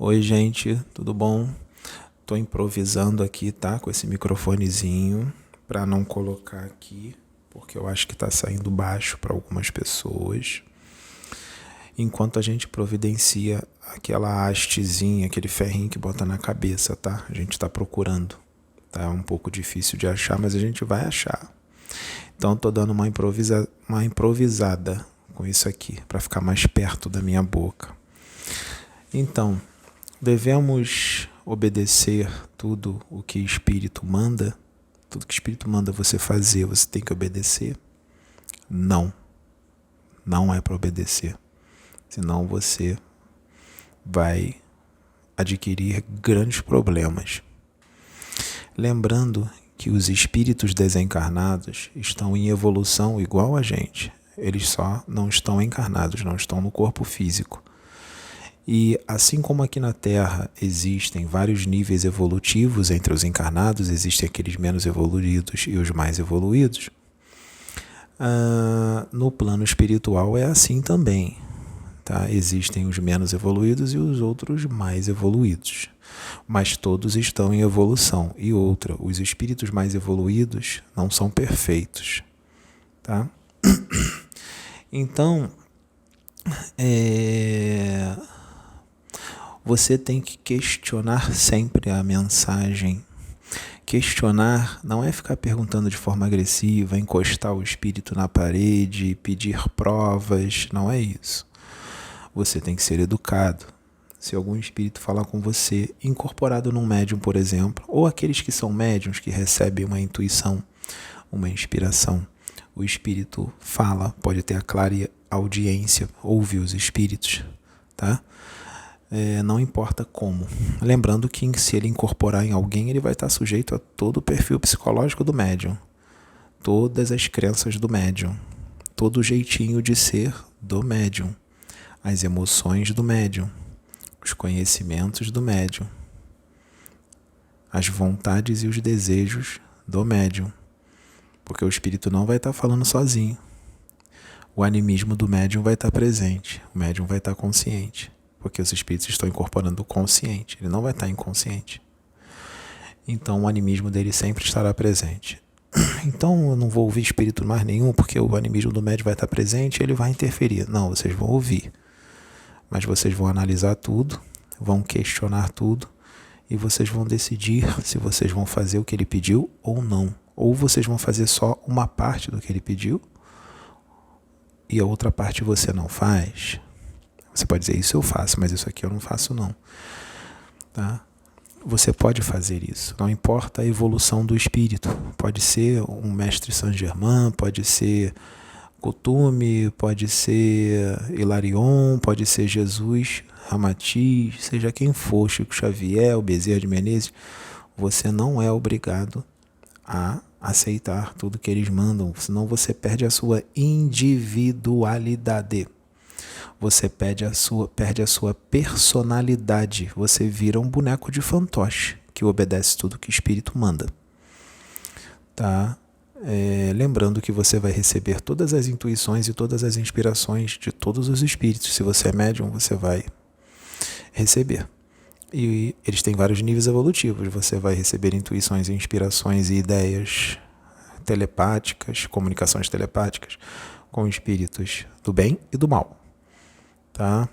Oi, gente, tudo bom? Tô improvisando aqui, tá? Com esse microfonezinho para não colocar aqui, porque eu acho que tá saindo baixo para algumas pessoas. Enquanto a gente providencia aquela hastezinha, aquele ferrinho que bota na cabeça, tá? A gente tá procurando. Tá um pouco difícil de achar, mas a gente vai achar. Então tô dando uma improvisada com isso aqui, para ficar mais perto da minha boca. Então, devemos obedecer tudo o que o Espírito manda? Tudo que o Espírito manda você fazer, você tem que obedecer? Não. Não é para obedecer. Senão você vai adquirir grandes problemas. Lembrando que os espíritos desencarnados estão em evolução igual a gente. Eles só não estão encarnados, não estão no corpo físico. E assim como aqui na Terra existem vários níveis evolutivos entre os encarnados, existem aqueles menos evoluídos e os mais evoluídos, no plano espiritual é assim também. Tá? Existem os menos evoluídos e os outros mais evoluídos. Mas todos estão em evolução. E outra, os espíritos mais evoluídos não são perfeitos. Tá? Então, você tem que questionar sempre a mensagem. Questionar não é ficar perguntando de forma agressiva, encostar o espírito na parede, pedir provas, não é isso. Você tem que ser educado. Se algum espírito falar com você, incorporado num médium, por exemplo, ou aqueles que são médiums que recebem uma intuição, uma inspiração, o espírito fala, pode ter a clara audiência, ouve os espíritos, tá? Não importa como. Lembrando que se ele incorporar em alguém, ele vai estar sujeito a todo o perfil psicológico do médium, todas as crenças do médium, todo o jeitinho de ser do médium, as emoções do médium, os conhecimentos do médium, as vontades e os desejos do médium, porque o espírito não vai estar falando sozinho. O animismo do médium vai estar presente, o médium vai estar consciente, porque os espíritos estão incorporando o consciente, ele não vai estar inconsciente. Então o animismo dele sempre estará presente. Então eu não vou ouvir espírito mais nenhum, porque o animismo do médium vai estar presente e ele vai interferir. Não, vocês vão ouvir. Mas vocês vão analisar tudo, vão questionar tudo e vocês vão decidir se vocês vão fazer o que ele pediu ou não. Ou vocês vão fazer só uma parte do que ele pediu e a outra parte você não faz. Você pode dizer, isso eu faço, mas isso aqui eu não faço não. Tá? Você pode fazer isso, não importa a evolução do espírito. Pode ser um mestre Saint-Germain, pode ser Kuthumi, pode ser Hilarion, pode ser Jesus, Ramatiz, seja quem for, Chico Xavier, o Bezerra de Menezes, você não é obrigado a aceitar tudo que eles mandam, senão você perde a sua individualidade. Você perde a sua personalidade. Você vira um boneco de fantoche que obedece tudo que o espírito manda. Tá? Lembrando que você vai receber todas as intuições e todas as inspirações de todos os espíritos. Se você é médium, você vai receber. E eles têm vários níveis evolutivos. Você vai receber intuições, inspirações e ideias telepáticas, comunicações telepáticas com espíritos do bem e do mal. Tá?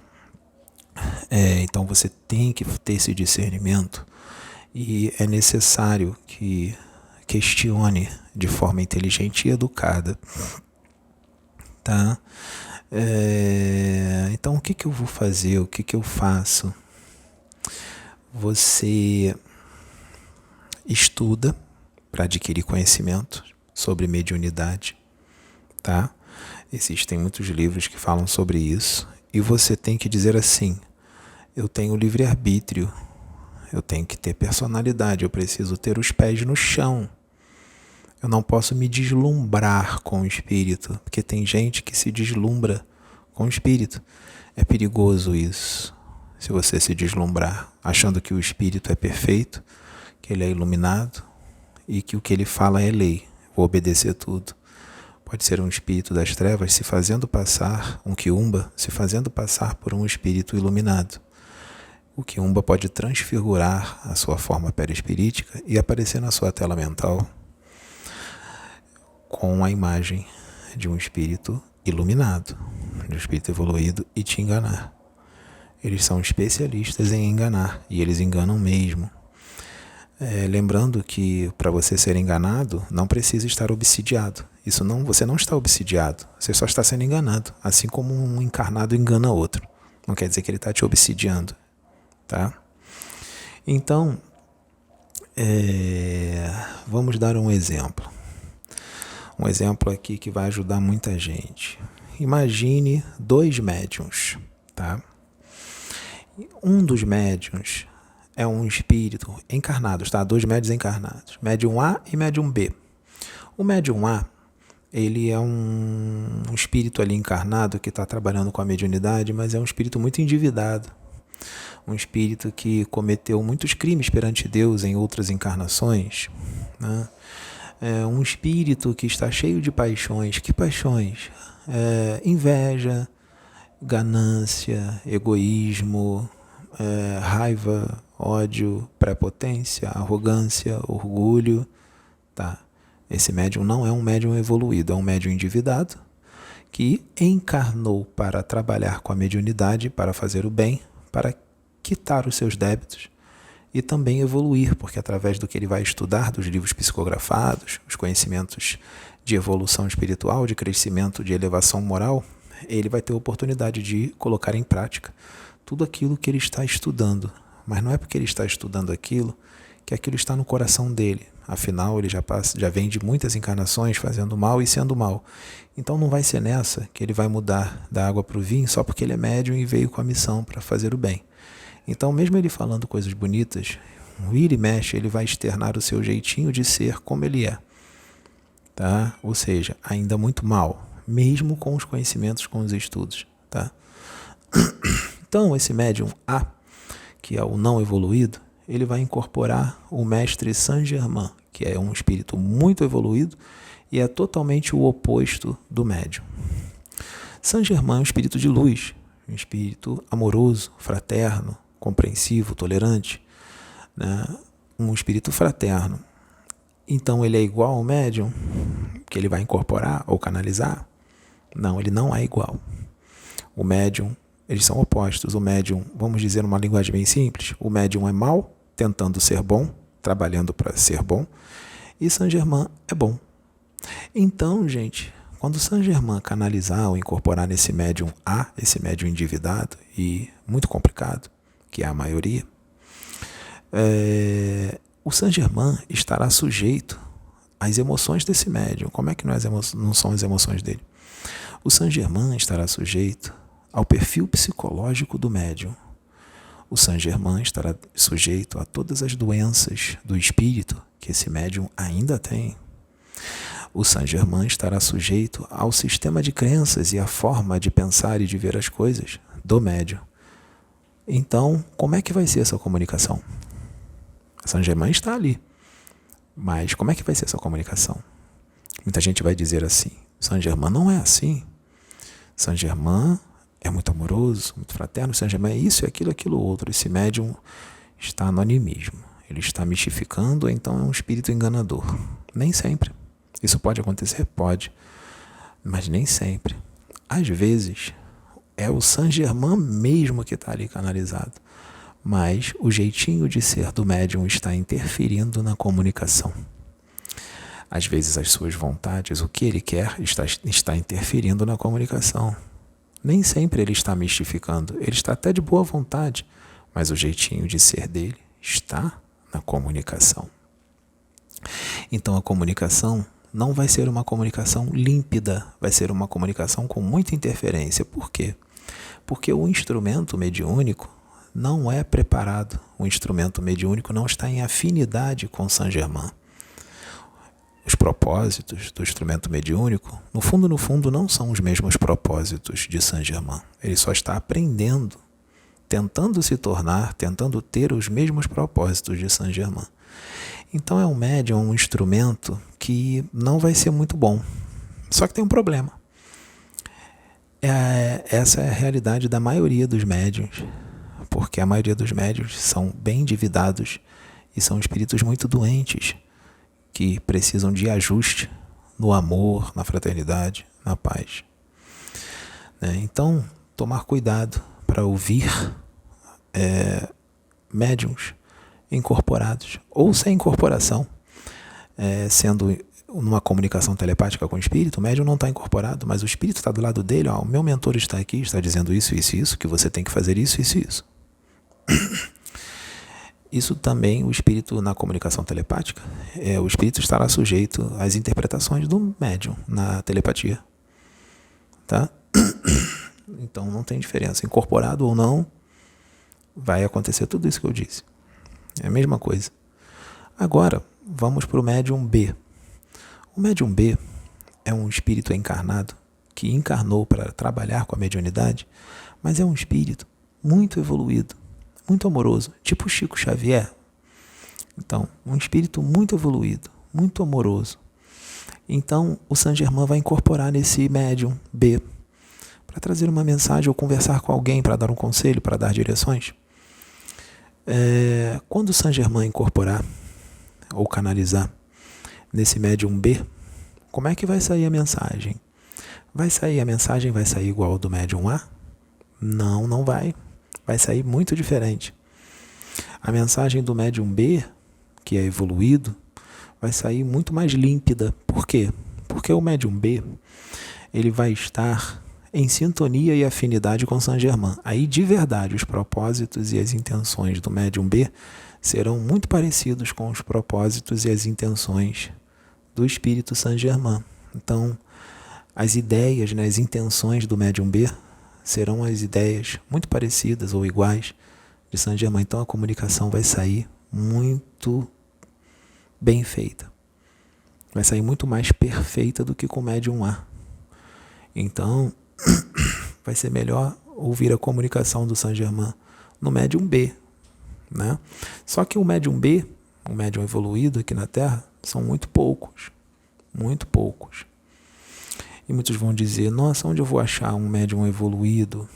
Então você tem que ter esse discernimento e é necessário que questione de forma inteligente e educada. Tá? Então o que eu vou fazer? O que eu faço? Você estuda para adquirir conhecimento sobre mediunidade. Tá? Existem muitos livros que falam sobre isso. E você tem que dizer assim, eu tenho livre-arbítrio, eu tenho que ter personalidade, eu preciso ter os pés no chão. Eu não posso me deslumbrar com o espírito, porque tem gente que se deslumbra com o espírito. É perigoso isso, se você se deslumbrar, achando que o espírito é perfeito, que ele é iluminado e que o que ele fala é lei, vou obedecer tudo. Pode ser um espírito das trevas se fazendo passar, um quiumba, se fazendo passar por um espírito iluminado. O quiumba pode transfigurar a sua forma perispirítica e aparecer na sua tela mental com a imagem de um espírito iluminado, de um espírito evoluído e te enganar. Eles são especialistas em enganar e eles enganam mesmo. Lembrando que para você ser enganado, não precisa estar obsidiado. Você não está obsidiado, você só está sendo enganado, assim como um encarnado engana outro. Não quer dizer que ele está te obsidiando, tá? Então, vamos dar um exemplo. Um exemplo aqui que vai ajudar muita gente. Imagine 2 médiuns, tá? Um dos médiuns é um espírito encarnado, tá? 2 médiuns encarnados, médium A e médium B. O médium A, ele é um espírito ali encarnado que está trabalhando com a mediunidade, mas é um espírito muito endividado. Um espírito que cometeu muitos crimes perante Deus em outras encarnações, né? É um espírito que está cheio de paixões. Que paixões? Inveja, ganância, egoísmo, raiva, ódio, prepotência, arrogância, orgulho, tá? Esse médium não é um médium evoluído, é um médium endividado que encarnou para trabalhar com a mediunidade, para fazer o bem, para quitar os seus débitos e também evoluir, porque através do que ele vai estudar, dos livros psicografados, os conhecimentos de evolução espiritual, de crescimento, de elevação moral, ele vai ter a oportunidade de colocar em prática tudo aquilo que ele está estudando. Mas não é porque ele está estudando aquilo que aquilo está no coração dele. Afinal, ele já vem de muitas encarnações fazendo mal e sendo mal. Então não vai ser nessa que ele vai mudar da água para o vinho só porque ele é médium e veio com a missão para fazer o bem. Então, mesmo ele falando coisas bonitas, vira e mexe, ele vai externar o seu jeitinho de ser como ele é. Tá? Ou seja, ainda muito mal, mesmo com os conhecimentos, com os estudos. Tá? Então, esse médium A, que é o não evoluído, ele vai incorporar o mestre Saint-Germain, que é um espírito muito evoluído e é totalmente o oposto do médium. Saint-Germain é um espírito de luz, um espírito amoroso, fraterno, compreensivo, tolerante, né? Um espírito fraterno. Então ele é igual ao médium que ele vai incorporar ou canalizar? Não, ele não é igual. O médium, eles são opostos. O médium, vamos dizer numa linguagem bem simples, o médium é mau, tentando ser bom, trabalhando para ser bom, e Saint-Germain é bom. Então, gente, quando Saint-Germain canalizar ou incorporar nesse médium A, esse médium endividado e muito complicado, que é a maioria, o Saint-Germain estará sujeito às emoções desse médium. Como é que não são as emoções dele? O Saint-Germain estará sujeito ao perfil psicológico do médium. O Saint-Germain estará sujeito a todas as doenças do espírito que esse médium ainda tem. O Saint-Germain estará sujeito ao sistema de crenças e à forma de pensar e de ver as coisas do médium. Então, como é que vai ser essa comunicação? Saint-Germain está ali, mas como é que vai ser essa comunicação? Muita gente vai dizer assim, Saint-Germain não é assim. Saint-Germain é muito amoroso, muito fraterno, Saint-Germain é isso, é aquilo, aquilo outro. Esse médium está no animismo, ele está mistificando, então é um espírito enganador. Nem sempre. Isso pode acontecer? Pode, mas nem sempre. Às vezes, é o Saint-Germain mesmo que está ali canalizado, mas o jeitinho de ser do médium está interferindo na comunicação. Às vezes, as suas vontades, o que ele quer, está interferindo na comunicação. Nem sempre ele está mistificando, ele está até de boa vontade, mas o jeitinho de ser dele está na comunicação. Então, a comunicação não vai ser uma comunicação límpida, vai ser uma comunicação com muita interferência. Por quê? Porque o instrumento mediúnico não é preparado, o instrumento mediúnico não está em afinidade com Saint-Germain. Os propósitos do instrumento mediúnico, no fundo, não são os mesmos propósitos de Saint-Germain. Ele só está aprendendo, tentando se tornar, tentando ter os mesmos propósitos de Saint-Germain. Então é um médium, um instrumento que não vai ser muito bom. Só que tem um problema. Essa é a realidade da maioria dos médiuns. porque a maioria dos médiuns são bem endividados e são espíritos muito doentes que precisam de ajuste no amor, na fraternidade, na paz. Então, tomar cuidado para ouvir médiuns incorporados ou sem incorporação, sendo numa comunicação telepática com o espírito, o médium não está incorporado, mas o espírito está do lado dele, o meu mentor está aqui, está dizendo isso, isso e isso, que você tem que fazer isso, isso e isso. Isso também, o espírito na comunicação telepática, o espírito estará sujeito às interpretações do médium na telepatia. Tá? Então não tem diferença, incorporado ou não, vai acontecer tudo isso que eu disse. É a mesma coisa. Agora, vamos para o médium B. O médium B é um espírito encarnado que encarnou para trabalhar com a mediunidade, mas é um espírito muito evoluído, muito amoroso, tipo Chico Xavier. Então, um espírito muito evoluído, muito amoroso. Então, o Saint Germain vai incorporar nesse médium B para trazer uma mensagem ou conversar com alguém, para dar um conselho, para dar direções. Quando o Saint Germain incorporar ou canalizar nesse médium B, como é que vai sair a mensagem? A mensagem vai sair igual ao do médium A? Não, não vai. Vai sair muito diferente. A mensagem do médium B, que é evoluído, vai sair muito mais límpida. Por quê? Porque o médium B, ele vai estar em sintonia e afinidade com Saint Germain. Aí, de verdade, os propósitos e as intenções do médium B serão muito parecidos com os propósitos e as intenções do espírito Saint Germain. Então, as ideias, as intenções do médium B serão as ideias muito parecidas ou iguais de Saint Germain. Então, a comunicação vai sair muito bem feita. Vai sair muito mais perfeita do que com o médium A. Então, vai ser melhor ouvir a comunicação do Saint Germain no médium B. Só que o médium B, o médium evoluído aqui na Terra, são muito poucos. Muito poucos. E muitos vão dizer, nossa, onde eu vou achar um médium evoluído?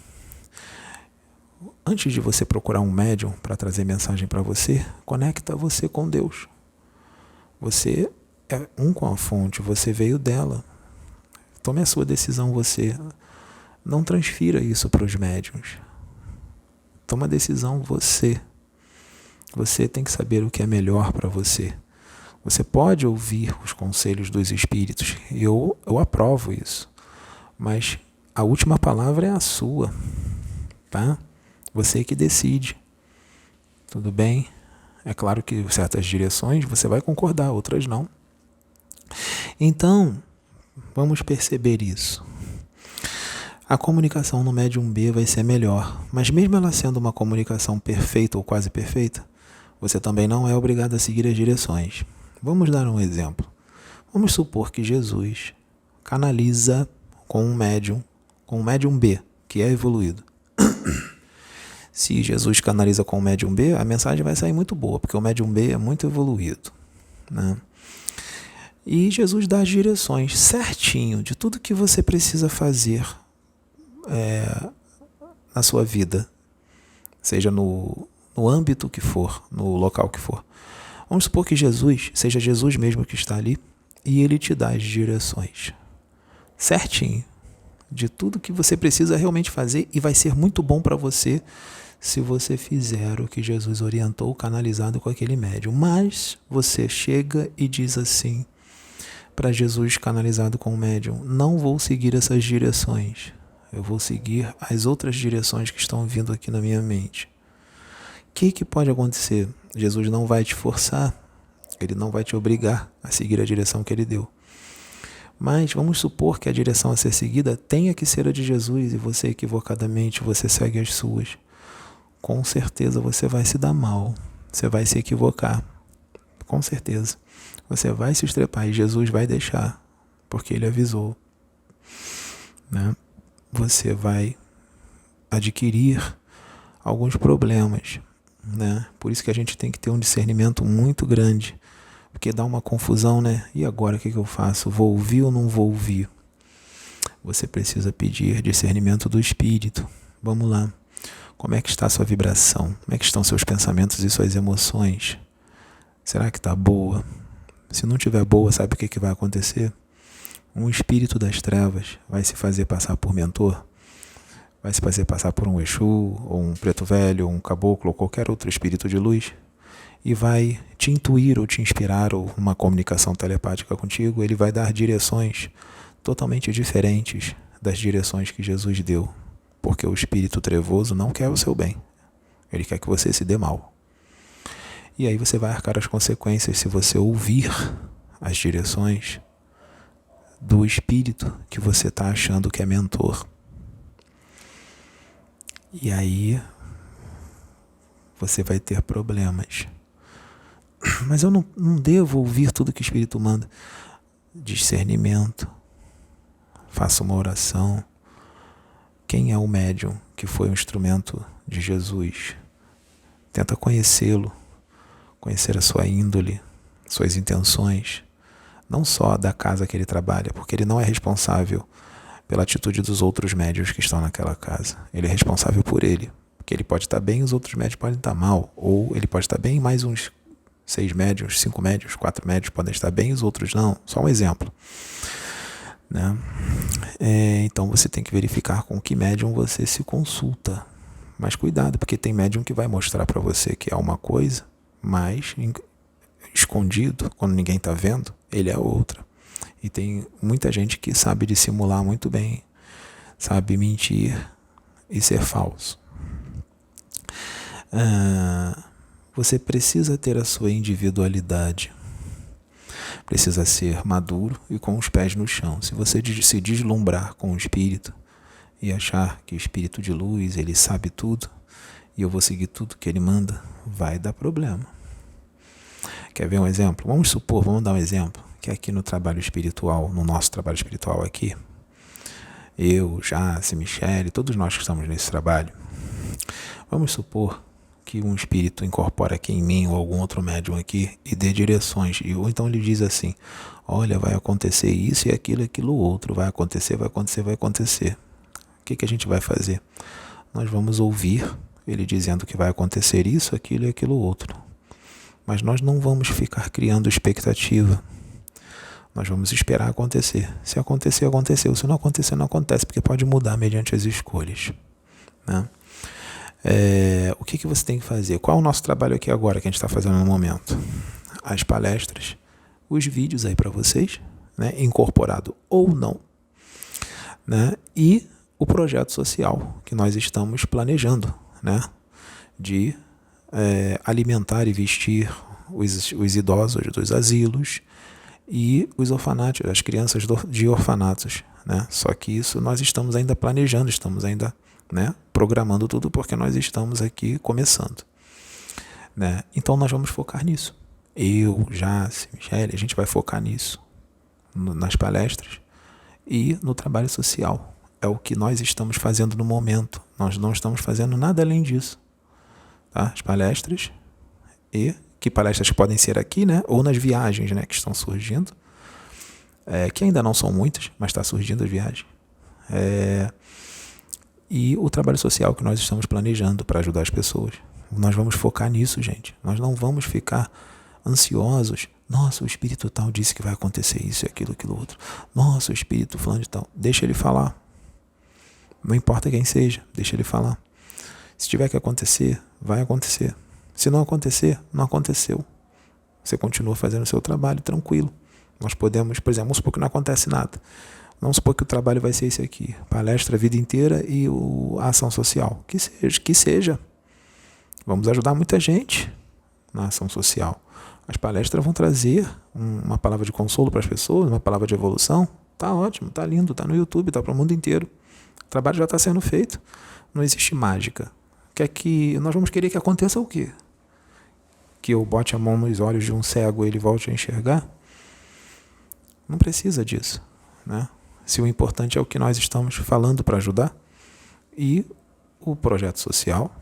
Antes de você procurar um médium para trazer mensagem para você, conecta você com Deus. Você é um com a fonte, você veio dela. Tome a sua decisão você. Não transfira isso para os médiuns. Toma a decisão você. Você tem que saber o que é melhor para você. Você pode ouvir os conselhos dos espíritos, eu aprovo isso, mas a última palavra é a sua, tá? Você que decide, tudo bem? É claro que certas direções você vai concordar, outras não. Então, vamos perceber isso. A comunicação no médium B vai ser melhor, mas mesmo ela sendo uma comunicação perfeita ou quase perfeita, você também não é obrigado a seguir as direções. Vamos dar um exemplo. Vamos supor que Jesus canaliza com um médium B, que é evoluído. Se Jesus canaliza com o médium B, a mensagem vai sair muito boa, porque o médium B é muito evoluído. E Jesus dá as direções certinho de tudo que você precisa fazer na sua vida, seja no âmbito que for, no local que for. Vamos supor que seja Jesus mesmo que está ali e ele te dá as direções certinho de tudo que você precisa realmente fazer e vai ser muito bom para você se você fizer o que Jesus orientou, canalizado com aquele médium. Mas você chega e diz assim para Jesus canalizado com o médium, não vou seguir essas direções, eu vou seguir as outras direções que estão vindo aqui na minha mente. O que pode acontecer? Jesus não vai te forçar, ele não vai te obrigar a seguir a direção que ele deu. Mas vamos supor que a direção a ser seguida tenha que ser a de Jesus e você equivocadamente, você segue as suas. Com certeza você vai se dar mal, você vai se equivocar, com certeza. Você vai se estrepar e Jesus vai deixar, porque ele avisou. Você vai adquirir alguns problemas. Por isso que a gente tem que ter um discernimento muito grande, porque dá uma confusão, E agora o que eu faço? Vou ouvir ou não vou ouvir? Você precisa pedir discernimento do Espírito. Vamos lá. Como é que está a sua vibração? Como é que estão seus pensamentos e suas emoções? Será que está boa? Se não estiver boa, sabe o que vai acontecer? Um espírito das trevas vai se fazer passar por mentor, vai se fazer passar por um Exu, ou um preto velho, ou um caboclo, ou qualquer outro espírito de luz, e vai te intuir ou te inspirar, ou uma comunicação telepática contigo. Ele vai dar direções totalmente diferentes das direções que Jesus deu, porque o espírito trevoso não quer o seu bem, ele quer que você se dê mal. E aí você vai arcar as consequências se você ouvir as direções do espírito que você está achando que é mentor. E aí você vai ter problemas. Mas eu não devo ouvir tudo que o espírito manda. Discernimento. Faça uma oração. Quem é o médium que foi um instrumento de Jesus? Tenta conhecê-lo, conhecer a sua índole, suas intenções, não só da casa que ele trabalha, porque ele não é responsável pela atitude dos outros médiuns que estão naquela casa. Ele é responsável por ele, porque ele pode estar bem e os outros médiuns podem estar mal, ou ele pode estar bem e mais uns 6 médiuns, 5 médiuns, 4 médiuns podem estar bem e os outros não. Só um exemplo, né? Então você tem que verificar com que médium você se consulta. Mas cuidado, porque tem médium que vai mostrar para você que é uma coisa, mas escondido, quando ninguém está vendo, ele é outra. E tem muita gente que sabe dissimular muito bem, sabe mentir e ser falso. Você precisa ter a sua individualidade. Precisa ser maduro e com os pés no chão. Se você se deslumbrar com o espírito e achar que o espírito de luz, ele sabe tudo, e eu vou seguir tudo que ele manda, vai dar problema. Quer ver um exemplo? Vamos dar um exemplo, que aqui no trabalho espiritual, no nosso trabalho espiritual aqui, eu, Jace, Michele, todos nós que estamos nesse trabalho, vamos supor que um espírito incorpora aqui em mim ou algum outro médium aqui e dê direções, ou então ele diz assim: olha, vai acontecer isso e aquilo outro, vai acontecer. O que a gente vai fazer? Nós vamos ouvir ele dizendo que vai acontecer isso, aquilo e aquilo outro, mas nós não vamos ficar criando expectativa. Nós vamos esperar acontecer. Se acontecer, aconteceu. Se não acontecer, não acontece, porque pode mudar mediante as escolhas, né? O que você tem que fazer? Qual é o nosso trabalho aqui agora que a gente está fazendo no momento? As palestras, os vídeos aí para vocês, né, incorporado ou não, né, e o projeto social que nós estamos planejando, né, de alimentar e vestir os idosos dos asilos e os orfanatos, as crianças de orfanatos, né? Só que isso nós estamos ainda planejando, estamos ainda, né, programando tudo, porque nós estamos aqui começando, né? Então nós vamos focar nisso. Eu, Jace, Michele, a gente vai focar nisso, nas palestras e no trabalho social. É o que nós estamos fazendo no momento. Nós não estamos fazendo nada além disso, tá? As palestras, e que palestras podem ser aqui, né, ou nas viagens, né, que estão surgindo, que ainda não são muitas, mas está surgindo as viagens. E o trabalho social que nós estamos planejando para ajudar as pessoas. Nós vamos focar nisso, gente. Nós não vamos ficar ansiosos. Nossa, o espírito tal disse que vai acontecer isso e aquilo outro. Nossa, o espírito fulano de tal. Deixa ele falar. Não importa quem seja, deixa ele falar. Se tiver que acontecer, vai acontecer. Se não acontecer, não aconteceu. Você continua fazendo o seu trabalho tranquilo. Nós podemos, por exemplo, vamos supor que não acontece nada. Vamos supor que o trabalho vai ser esse aqui. Palestra a vida inteira e a ação social. Que seja. Vamos ajudar muita gente na ação social. As palestras vão trazer uma palavra de consolo para as pessoas, uma palavra de evolução. Tá ótimo, tá lindo, tá no YouTube, tá para o mundo inteiro. O trabalho já está sendo feito. Não existe mágica. Nós vamos querer que aconteça o quê? Que eu bote a mão nos olhos de um cego e ele volte a enxergar? Não precisa disso, né? Se o importante é o que nós estamos falando para ajudar. E o projeto social,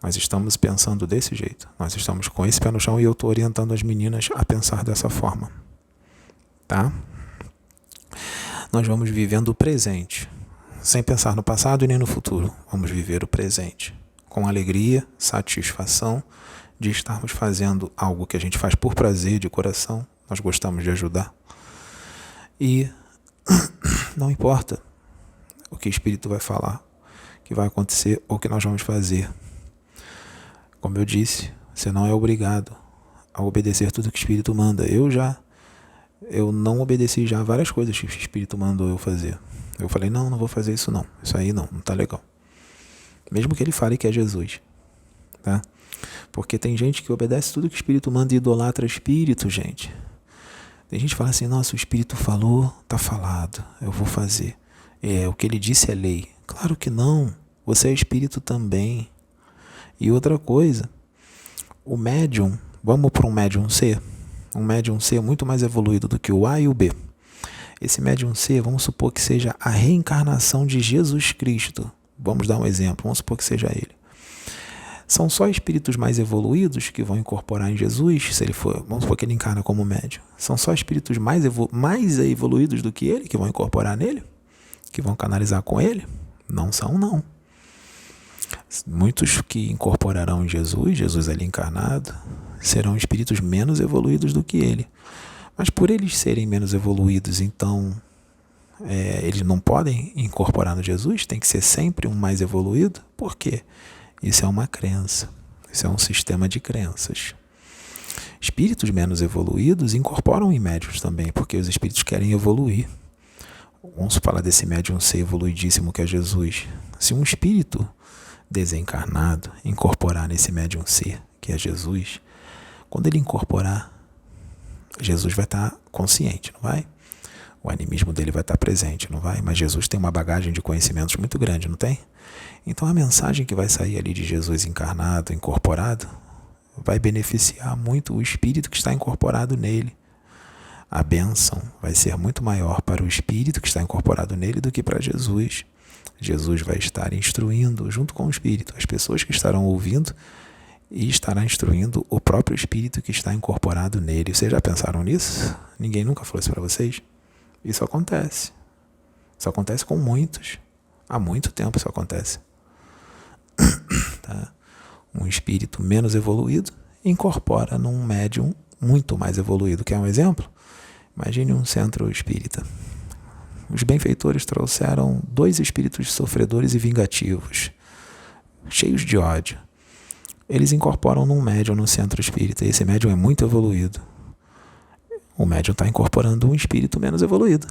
nós estamos pensando desse jeito. Nós estamos com esse pé no chão e eu estou orientando as meninas a pensar dessa forma, tá? Nós vamos vivendo o presente. sem pensar no passado e nem no futuro. Vamos viver o presente com alegria, satisfação de estarmos fazendo algo que a gente faz por prazer, de coração. Nós gostamos de ajudar. E não importa o que o Espírito vai falar, que vai acontecer ou que nós vamos fazer. Como eu disse, você não é obrigado a obedecer tudo que o Espírito manda. Eu não obedeci já várias coisas que o Espírito mandou eu fazer. Eu falei, não vou fazer isso não. Isso aí não tá legal. Mesmo que ele fale que é Jesus, tá? Porque tem gente que obedece tudo que o Espírito manda e idolatra Espírito, gente. Tem gente que fala assim, nossa, o Espírito falou, tá falado, eu vou fazer. O que ele disse é lei. Claro que não, você é Espírito também. E outra coisa, o médium, vamos para um médium C? Um médium C muito mais evoluído do que o A e o B. Esse médium C, vamos supor que seja a reencarnação de Jesus Cristo. Vamos dar um exemplo, vamos supor que seja ele. São só espíritos mais evoluídos que vão incorporar em Jesus, se ele for, vamos supor que ele encarna como médium. São só espíritos mais evoluídos do que ele que vão incorporar nele? Que vão canalizar com ele? Não são, não. Muitos que incorporarão em Jesus ali encarnado, serão espíritos menos evoluídos do que ele. Mas por eles serem menos evoluídos, então eles não podem incorporar no Jesus? Tem que ser sempre um mais evoluído? Por quê? Isso é uma crença. Isso é um sistema de crenças. Espíritos menos evoluídos incorporam em médiuns também, porque os espíritos querem evoluir. Vamos falar desse médium ser evoluidíssimo que é Jesus. Se um espírito desencarnado incorporar nesse médium ser, que é Jesus, quando ele incorporar, Jesus vai estar consciente, não vai? O animismo dele vai estar presente, não vai? Mas Jesus tem uma bagagem de conhecimentos muito grande, não tem? Então a mensagem que vai sair ali de Jesus encarnado, incorporado, vai beneficiar muito o espírito que está incorporado nele. A bênção vai ser muito maior para o espírito que está incorporado nele do que para Jesus. Jesus vai estar instruindo, junto com o espírito, as pessoas que estarão ouvindo e estará instruindo o próprio espírito que está incorporado nele. Vocês já pensaram nisso? Ninguém nunca falou isso para vocês? Isso acontece. Isso acontece com muitos. Há muito tempo isso acontece. Tá? Um espírito menos evoluído incorpora num médium muito mais evoluído. Quer um exemplo? Imagine um centro espírita. Os benfeitores trouxeram 2 espíritos sofredores e vingativos, cheios de ódio. Eles incorporam num médium no centro espírita, e esse médium é muito evoluído. O médium está incorporando um espírito menos evoluído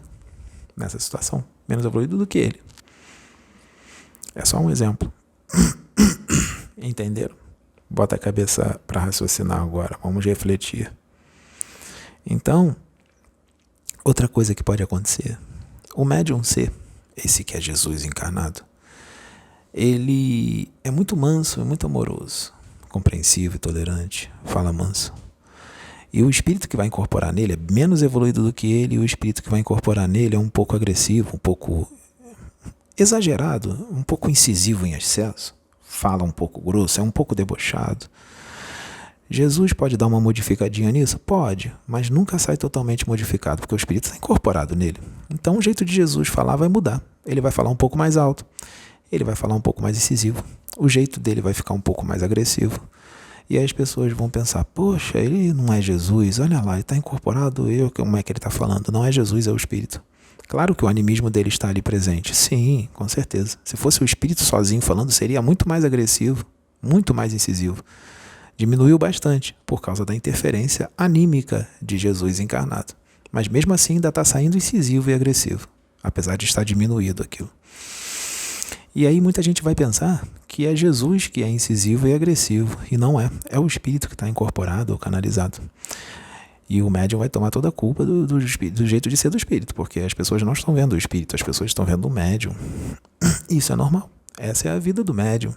nessa situação, menos evoluído do que ele. É só um exemplo. Entenderam? Bota a cabeça para raciocinar agora, vamos refletir. Então, outra coisa que pode acontecer, o médium C, esse que é Jesus encarnado, ele é muito manso, é muito amoroso, compreensivo e tolerante, fala manso. E o espírito que vai incorporar nele é menos evoluído do que ele, e o espírito que vai incorporar nele é um pouco agressivo, um pouco exagerado, um pouco incisivo em excesso, fala um pouco grosso, é um pouco debochado. Jesus pode dar uma modificadinha nisso? Pode, mas nunca sai totalmente modificado, porque o espírito está incorporado nele. Então o jeito de Jesus falar vai mudar. Ele vai falar um pouco mais alto, ele vai falar um pouco mais incisivo, o jeito dele vai ficar um pouco mais agressivo. E aí as pessoas vão pensar, poxa, ele não é Jesus, olha lá, ele está incorporado, como é que ele está falando? Não é Jesus, é o espírito. Claro que o animismo dele está ali presente. Sim, com certeza. Se fosse o espírito sozinho falando, seria muito mais agressivo, muito mais incisivo. Diminuiu bastante por causa da interferência anímica de Jesus encarnado. Mas mesmo assim ainda está saindo incisivo e agressivo, apesar de estar diminuído aquilo. E aí muita gente vai pensar que é Jesus que é incisivo e agressivo, e não é. É o espírito que está incorporado ou canalizado. E o médium vai tomar toda a culpa do jeito de ser do espírito, porque as pessoas não estão vendo o espírito, as pessoas estão vendo o médium. Isso é normal. Essa é a vida do médium.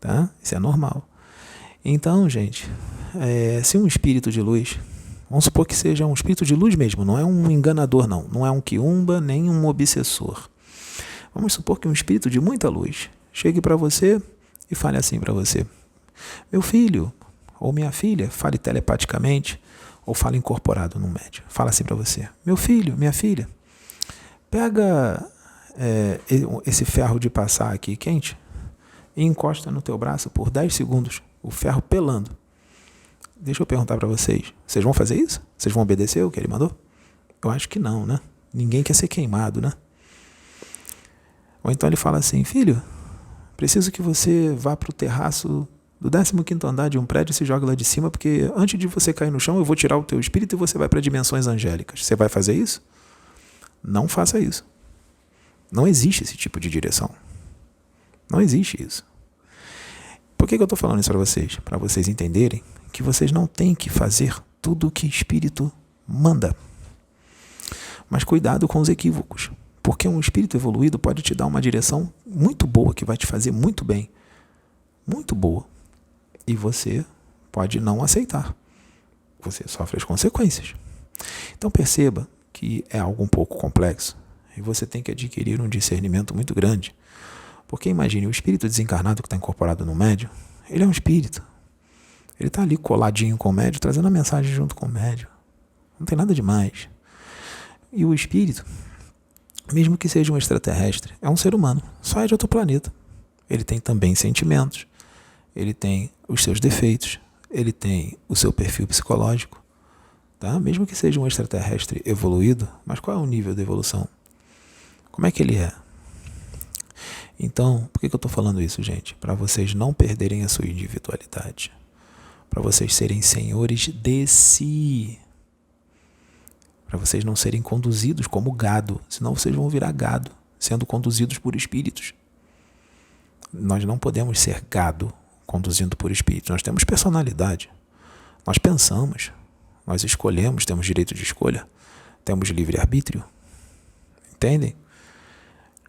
Tá? Isso é normal. Então, gente, se um espírito de luz, vamos supor que seja um espírito de luz mesmo, não é um enganador não, não é um quiumba, nem um obsessor. Vamos supor que um espírito de muita luz chegue para você e fale assim para você, meu filho ou minha filha, fale telepaticamente ou fale incorporado no médium, fala assim para você, meu filho, minha filha, pega esse ferro de passar aqui quente e encosta no teu braço por 10 segundos, o ferro pelando. Deixa eu perguntar para vocês, vocês vão fazer isso? Vocês vão obedecer o que ele mandou? Eu acho que não, né? Ninguém quer ser queimado, né? Ou então ele fala assim, filho, preciso que você vá para o terraço do 15º andar de um prédio e se jogue lá de cima, porque antes de você cair no chão, eu vou tirar o teu espírito e você vai para dimensões angélicas. Você vai fazer isso? Não faça isso. Não existe esse tipo de direção. Não existe isso. Por que eu estou falando isso para vocês? Para vocês entenderem que vocês não têm que fazer tudo o que espírito manda. Mas cuidado com os equívocos. Porque um espírito evoluído pode te dar uma direção muito boa, que vai te fazer muito bem. Muito boa. E você pode não aceitar. Você sofre as consequências. Então perceba que é algo um pouco complexo. E você tem que adquirir um discernimento muito grande. Porque imagine, o espírito desencarnado que está incorporado no médium, ele é um espírito. Ele está ali coladinho com o médium, trazendo a mensagem junto com o médium. Não tem nada demais. E o espírito, mesmo que seja um extraterrestre, é um ser humano, só é de outro planeta. Ele tem também sentimentos, ele tem os seus defeitos, ele tem o seu perfil psicológico, tá? Mesmo que seja um extraterrestre evoluído, mas qual é o nível de evolução? Como é que ele é? Então, por que eu estou falando isso, gente? Para vocês não perderem a sua individualidade, para vocês serem senhores de si, para vocês não serem conduzidos como gado, senão vocês vão virar gado, sendo conduzidos por espíritos. Nós não podemos ser gado conduzindo por espíritos, nós temos personalidade, nós pensamos, nós escolhemos, temos direito de escolha, temos livre-arbítrio, entendem?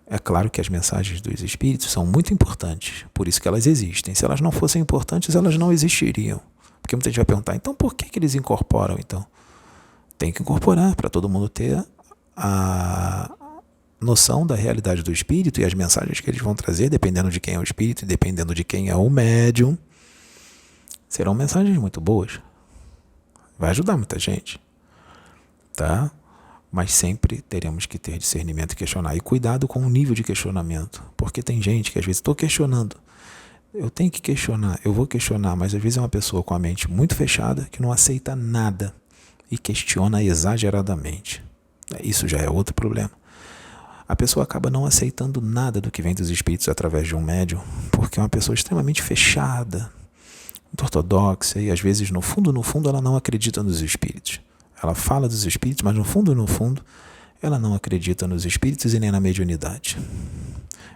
É claro que as mensagens dos espíritos são muito importantes, por isso que elas existem. Se elas não fossem importantes, elas não existiriam. Porque muita gente vai perguntar, então por que eles incorporam, então? Tem que incorporar para todo mundo ter a noção da realidade do espírito e as mensagens que eles vão trazer, dependendo de quem é o espírito e dependendo de quem é o médium, serão mensagens muito boas. Vai ajudar muita gente, tá? Mas sempre teremos que ter discernimento e questionar. E cuidado com o nível de questionamento, porque tem gente que às vezes estou questionando, eu tenho que questionar, eu vou questionar, mas às vezes é uma pessoa com a mente muito fechada que não aceita nada e questiona exageradamente. Isso já é outro problema. A pessoa acaba não aceitando nada do que vem dos espíritos através de um médium, porque é uma pessoa extremamente fechada, muito ortodoxa, e às vezes no fundo ela não acredita nos espíritos. Ela fala dos espíritos, mas no fundo ela não acredita nos espíritos e nem na mediunidade.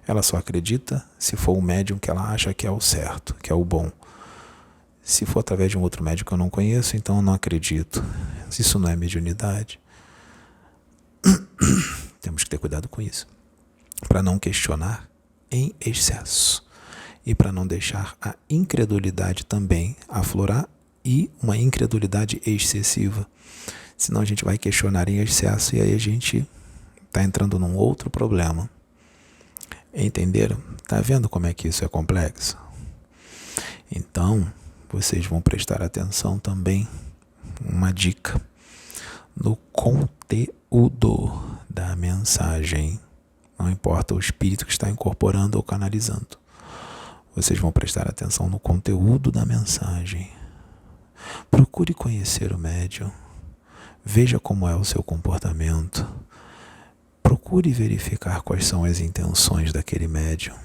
Ela só acredita se for o médium que ela acha que é o certo, que é o bom. Se for através de um outro médium que eu não conheço, então eu não acredito. Isso não é mediunidade. Temos que ter cuidado com isso, para não questionar em excesso e para não deixar a incredulidade também aflorar e uma incredulidade excessiva. Senão a gente vai questionar em excesso e aí a gente está entrando num outro problema. Entenderam? Tá vendo como é que isso é complexo? Então, vocês vão prestar atenção também, uma dica, no conteúdo da mensagem. Não importa o espírito que está incorporando ou canalizando. Vocês vão prestar atenção no conteúdo da mensagem. Procure conhecer o médium. Veja como é o seu comportamento. Procure verificar quais são as intenções daquele médium.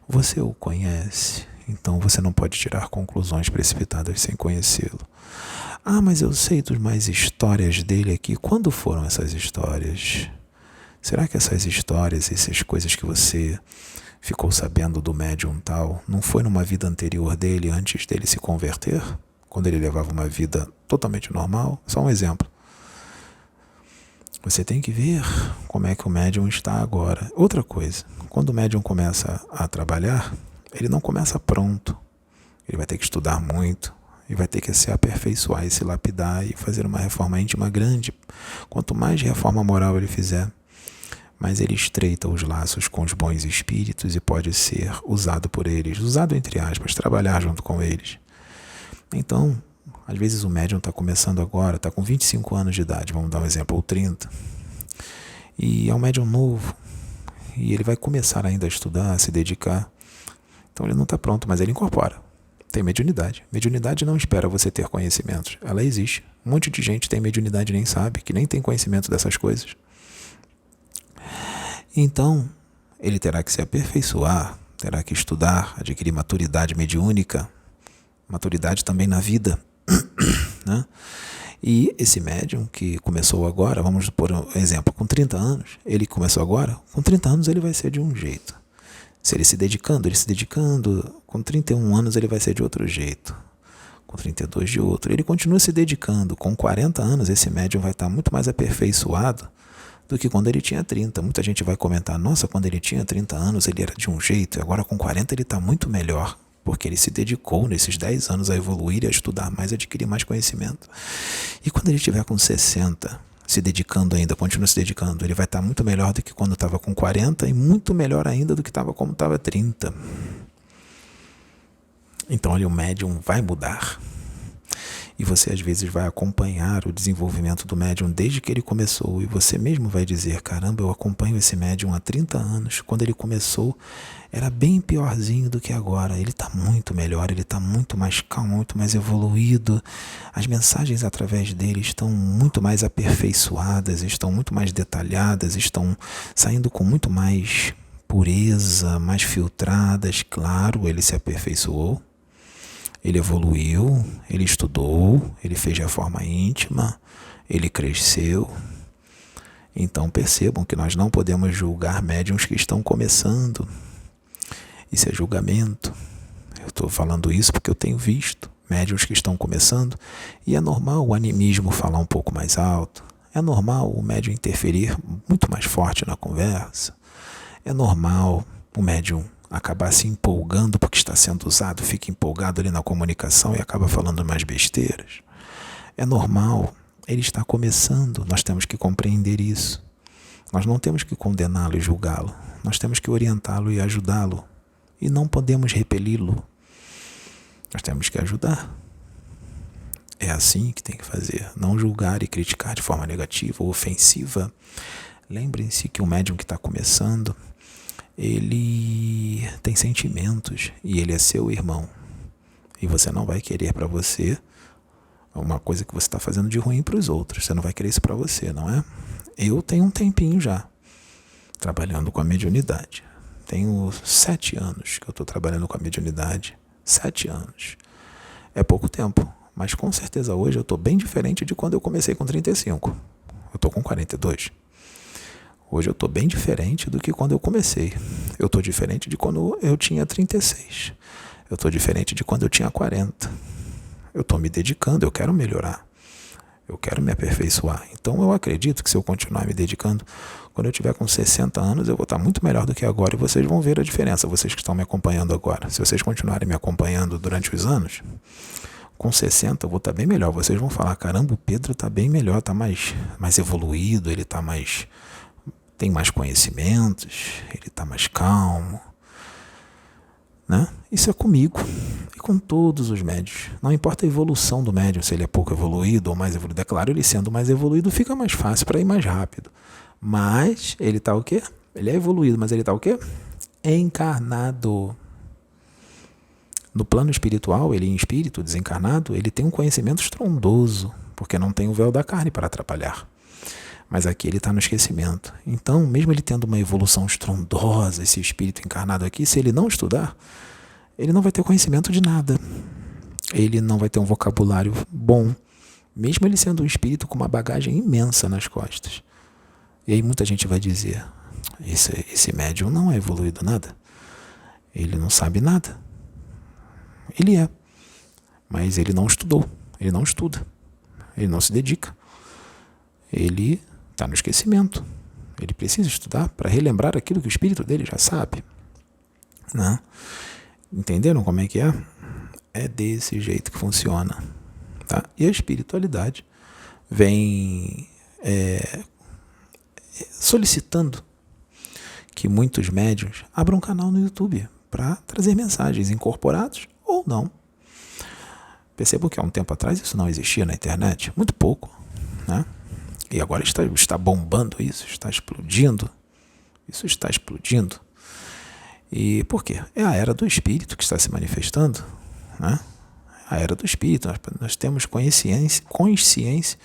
Você o conhece, então você não pode tirar conclusões precipitadas sem conhecê-lo. Ah, mas eu sei mais histórias dele aqui. Quando foram essas histórias? Será que essas histórias, essas coisas que você ficou sabendo do médium tal, não foi numa vida anterior dele, antes dele se converter? Quando ele levava uma vida totalmente normal? Só um exemplo. Você tem que ver como é que o médium está agora. Outra coisa, quando o médium começa a trabalhar, ele não começa pronto. Ele vai ter que estudar muito, e vai ter que se aperfeiçoar e se lapidar e fazer uma reforma íntima grande. Quanto mais reforma moral ele fizer, mais ele estreita os laços com os bons espíritos e pode ser usado por eles, usado entre aspas, trabalhar junto com eles. Então, às vezes o médium está começando agora, está com 25 anos de idade, vamos dar um exemplo, ou 30, e é um médium novo, e ele vai começar ainda a estudar, a se dedicar. Então ele não está pronto, mas ele incorpora. Tem mediunidade. Mediunidade não espera você ter conhecimentos. Ela existe. Um monte de gente tem mediunidade e nem sabe, que nem tem conhecimento dessas coisas. Então, ele terá que se aperfeiçoar, terá que estudar, adquirir maturidade mediúnica, maturidade também na vida, né? E esse médium que começou agora, vamos por um exemplo, com 30 anos, ele começou agora, com 30 anos ele vai ser de um jeito. Se ele se dedicando, com 31 anos ele vai ser de outro jeito, com 32 de outro. Ele continua se dedicando, com 40 anos esse médium vai estar muito mais aperfeiçoado do que quando ele tinha 30. Muita gente vai comentar, nossa, quando ele tinha 30 anos ele era de um jeito, e agora com 40 ele está muito melhor, porque ele se dedicou nesses 10 anos a evoluir, a estudar mais, a adquirir mais conhecimento. E quando ele estiver com 60, se dedicando ainda, continua se dedicando, ele vai estar muito melhor do que quando estava com 40 e muito melhor ainda do que estava como estava 30. Então, o médium vai mudar. E você às vezes vai acompanhar o desenvolvimento do médium desde que ele começou, e você mesmo vai dizer, caramba, eu acompanho esse médium há 30 anos, quando ele começou era bem piorzinho do que agora, ele está muito melhor, ele está muito mais calmo, muito mais evoluído, as mensagens através dele estão muito mais aperfeiçoadas, estão muito mais detalhadas, estão saindo com muito mais pureza, mais filtradas. Claro, ele se aperfeiçoou, ele evoluiu, ele estudou, ele fez reforma íntima, ele cresceu. Então percebam que nós não podemos julgar médiuns que estão começando. Isso é julgamento. Eu estou falando isso porque eu tenho visto médiuns que estão começando, e é normal o animismo falar um pouco mais alto, é normal o médium interferir muito mais forte na conversa, é normal o médium acabar se empolgando porque está sendo usado, fica empolgado ali na comunicação e acaba falando mais besteiras. É normal, ele está começando, nós temos que compreender isso. Nós não temos que condená-lo e julgá-lo, nós temos que orientá-lo e ajudá-lo, e não podemos repeli-lo, nós temos que ajudar. É assim que tem que fazer, não julgar e criticar de forma negativa ou ofensiva. Lembrem-se que o médium que está começando, ele tem sentimentos e ele é seu irmão. E você não vai querer para você uma coisa que você está fazendo de ruim para os outros. Você não vai querer isso para você, não é? Eu tenho um tempinho já trabalhando com a mediunidade. Tenho 7 anos que eu estou trabalhando com a mediunidade. 7 anos. É pouco tempo, mas com certeza hoje eu estou bem diferente de quando eu comecei com 35. Eu estou com 42. Hoje eu estou bem diferente do que quando eu comecei. Eu estou diferente de quando eu tinha 36. Eu estou diferente de quando eu tinha 40. Eu estou me dedicando, eu quero melhorar. Eu quero me aperfeiçoar. Então eu acredito que se eu continuar me dedicando, quando eu tiver com 60 anos, eu vou estar muito melhor do que agora, e vocês vão ver a diferença, vocês que estão me acompanhando agora. Se vocês continuarem me acompanhando durante os anos, com 60 eu vou estar bem melhor. Vocês vão falar, caramba, o Pedro está bem melhor, está mais evoluído, ele está mais... tem mais conhecimentos, ele está mais calmo, né? Isso é comigo e com todos os médios. Não importa a evolução do médium, se ele é pouco evoluído ou mais evoluído. É claro, ele sendo mais evoluído fica mais fácil para ir mais rápido. Mas ele está o quê? Ele é evoluído, mas ele está o quê? Encarnado. No plano espiritual, ele em espírito, desencarnado, ele tem um conhecimento estrondoso, porque não tem o véu da carne para atrapalhar. Mas aqui ele está no esquecimento. Então, mesmo ele tendo uma evolução estrondosa, esse espírito encarnado aqui, se ele não estudar, ele não vai ter conhecimento de nada. Ele não vai ter um vocabulário bom, mesmo ele sendo um espírito com uma bagagem imensa nas costas. E aí muita gente vai dizer, esse médium não é evoluído nada. Ele não sabe nada. Ele é. Mas ele não estudou. Ele não estuda. Ele não se dedica. Ele está no esquecimento. Ele precisa estudar para relembrar aquilo que o espírito dele já sabe. Né? Entenderam como é que é? É desse jeito que funciona. Tá? E a espiritualidade vem solicitando que muitos médiuns abram um canal no YouTube para trazer mensagens incorporados ou não. Percebam que há um tempo atrás isso não existia na internet, muito pouco, né? E agora está bombando isso, está explodindo. Isso está explodindo. E por quê? É a era do espírito que está se manifestando, né? A era do espírito. Nós temos consciência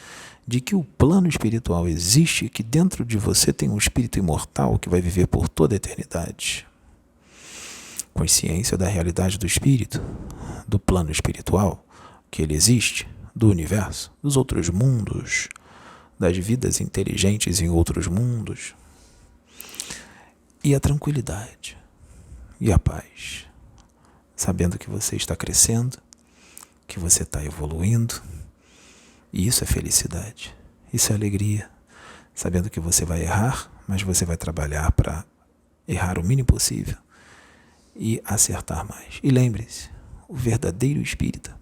de que o plano espiritual existe e que dentro de você tem um espírito imortal que vai viver por toda a eternidade. Consciência da realidade do espírito, do plano espiritual, que ele existe, do universo, dos outros mundos, das vidas inteligentes em outros mundos. E a tranquilidade e a paz, sabendo que você está crescendo, que você está evoluindo, e isso é felicidade, isso é alegria, sabendo que você vai errar, mas você vai trabalhar para errar o mínimo possível e acertar mais. E lembre-se, o verdadeiro espírita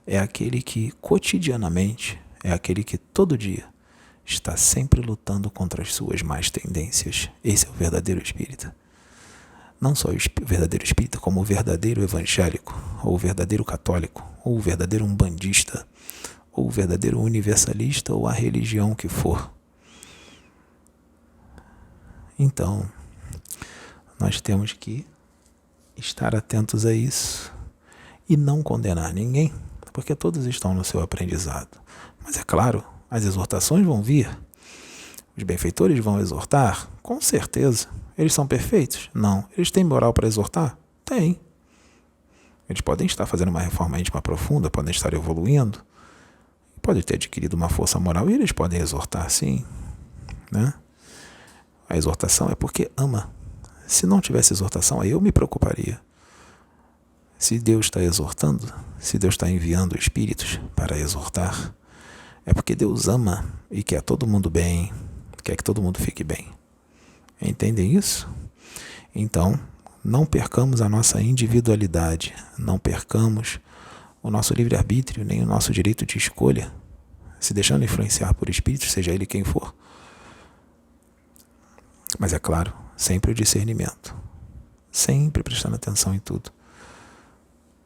é aquele que cotidianamente, é aquele que todo dia está sempre lutando contra as suas más tendências. Esse é o verdadeiro espírita. Não só o verdadeiro espírita, como o verdadeiro evangélico, ou o verdadeiro católico, ou o verdadeiro umbandista, ou o verdadeiro universalista, ou a religião que for. Então, nós temos que estar atentos a isso e não condenar ninguém, porque todos estão no seu aprendizado. Mas é claro, as exortações vão vir, os benfeitores vão exortar, com certeza. Eles são perfeitos? Não. Eles têm moral para exortar? Tem. Eles podem estar fazendo uma reforma íntima profunda, podem estar evoluindo, podem ter adquirido uma força moral e eles podem exortar, sim, né? A exortação é porque ama. Se não tivesse exortação, aí eu me preocuparia. Se Deus está exortando, se Deus está enviando espíritos para exortar, é porque Deus ama e quer todo mundo bem, quer que todo mundo fique bem. Entendem isso? Então, não percamos a nossa individualidade, não percamos o nosso livre-arbítrio, nem o nosso direito de escolha, se deixando influenciar por espíritos, seja ele quem for. Mas é claro, sempre o discernimento, sempre prestando atenção em tudo.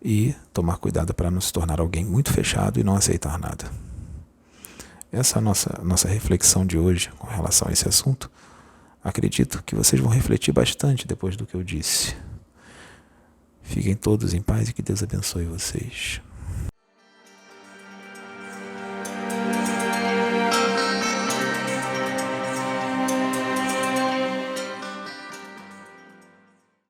E tomar cuidado para não se tornar alguém muito fechado e não aceitar nada. Essa é a nossa reflexão de hoje com relação a esse assunto. Acredito que vocês vão refletir bastante depois do que eu disse. Fiquem todos em paz e que Deus abençoe vocês.